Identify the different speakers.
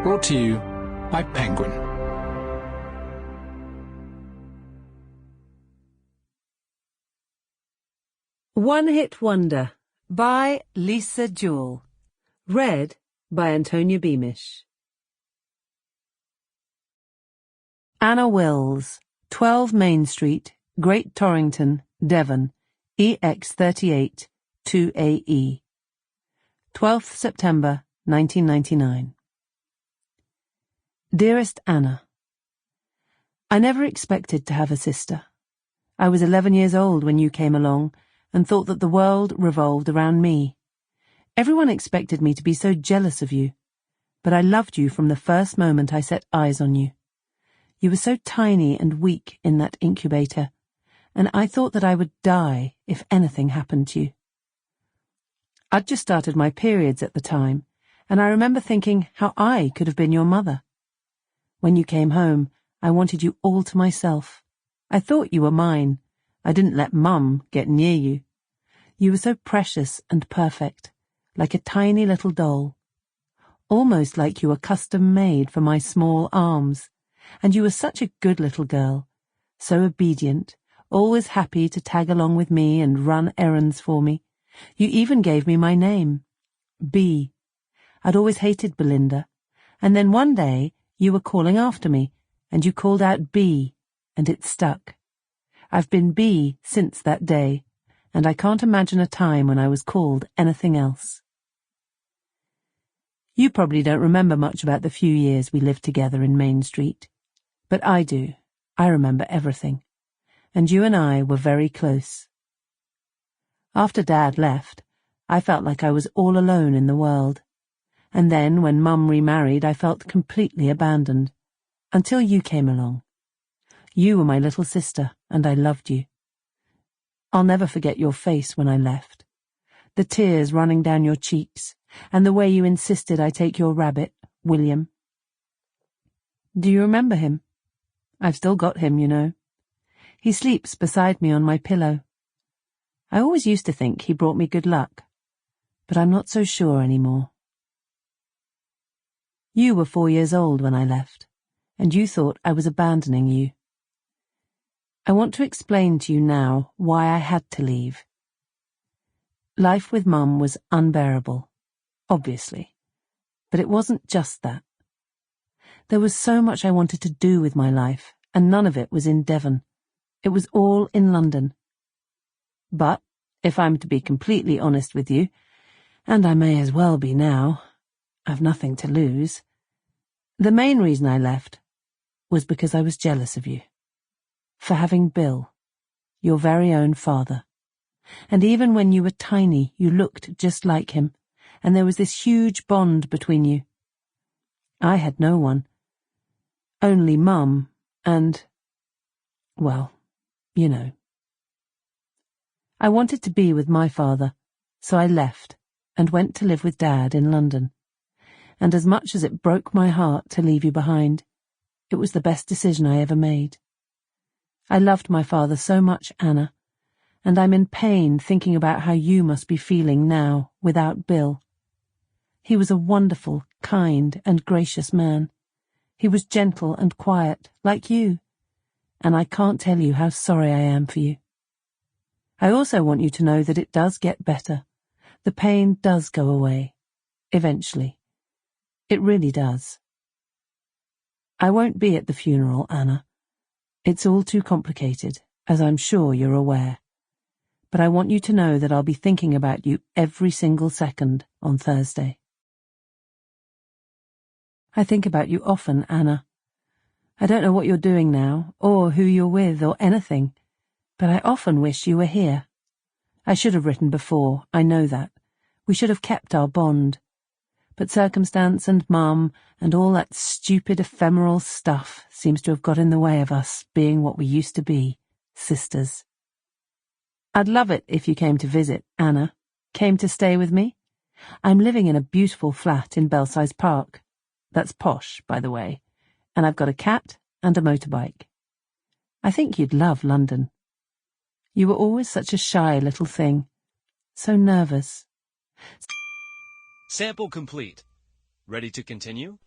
Speaker 1: Brought to you by Penguin.
Speaker 2: One-Hit Wonder by Lisa Jewell. Read by Antonia Beamish. Anna Wills, 12 Main Street, Great Torrington, Devon, EX38 2AE. 12th September 1999. Dearest Anna, I never expected to have a sister. I was 11 years old when you came along and thought that the world revolved around me. Everyone expected me to be so jealous of you, but I loved you from the first moment I set eyes on you. You were so tiny and weak in that incubator, and I thought that I would die if anything happened to you. I'd just started my periods at the time, and I remember thinking how I could have been your mother. When you came home, I wanted you all to myself. I thought you were mine. I didn't let Mum get near you. You were so precious and perfect, like a tiny little doll. Almost like you were custom-made for my small arms. And you were such a good little girl, so obedient, always happy to tag along with me and run errands for me. You even gave me my name, Bee. I'd always hated Belinda, and then one day you were calling after me, and you called out Bee, and it stuck. I've been Bee since that day, and I can't imagine a time when I was called anything else. You probably don't remember much about the few years we lived together in Main Street. But I do. I remember everything. And you and I were very close. After Dad left, I felt like I was all alone in the world. And then, when Mum remarried, I felt completely abandoned. Until you came along. You were my little sister, and I loved you. I'll never forget your face when I left. The tears running down your cheeks, and the way you insisted I take your rabbit, William. Do you remember him? I've still got him, you know. He sleeps beside me on my pillow. I always used to think he brought me good luck, but I'm not so sure anymore. You were 4 years old when I left, and you thought I was abandoning you. I want to explain to you now why I had to leave. Life with Mum was unbearable, obviously, but it wasn't just that. There was so much I wanted to do with my life, and none of it was in Devon. It was all in London. But, if I'm to be completely honest with you, and I may as well be now, I've nothing to lose, the main reason I left was because I was jealous of you. For having Bill, your very own father. And even when you were tiny, you looked just like him, and there was this huge bond between you. I had no one. Only Mum, and, well, you know. I wanted to be with my father, so I left and went to live with Dad in London. And as much as it broke my heart to leave you behind, it was the best decision I ever made. I loved my father so much, Anna, and I'm in pain thinking about how you must be feeling now without Bill. He was a wonderful, kind, and gracious man. He was gentle and quiet, like you, and I can't tell you how sorry I am for you. I also want you to know that it does get better. The pain does go away, eventually. It really does. I won't be at the funeral, Anna. It's all too complicated, as I'm sure you're aware. But I want you to know that I'll be thinking about you every single second on Thursday. I think about you often, Anna. I don't know what you're doing now, or who you're with, or anything, but I often wish you were here. I should have written before, I know that. We should have kept our bond. But circumstance and Mum and all that stupid ephemeral stuff seems to have got in the way of us being what we used to be, sisters. I'd love it if you came to visit, Anna. Came to stay with me. I'm living in a beautiful flat in Belsize Park. That's posh, by the way. And I've got a cat and a motorbike. I think you'd love London. You were always such a shy little thing. So nervous.
Speaker 3: Sample complete. Ready to continue?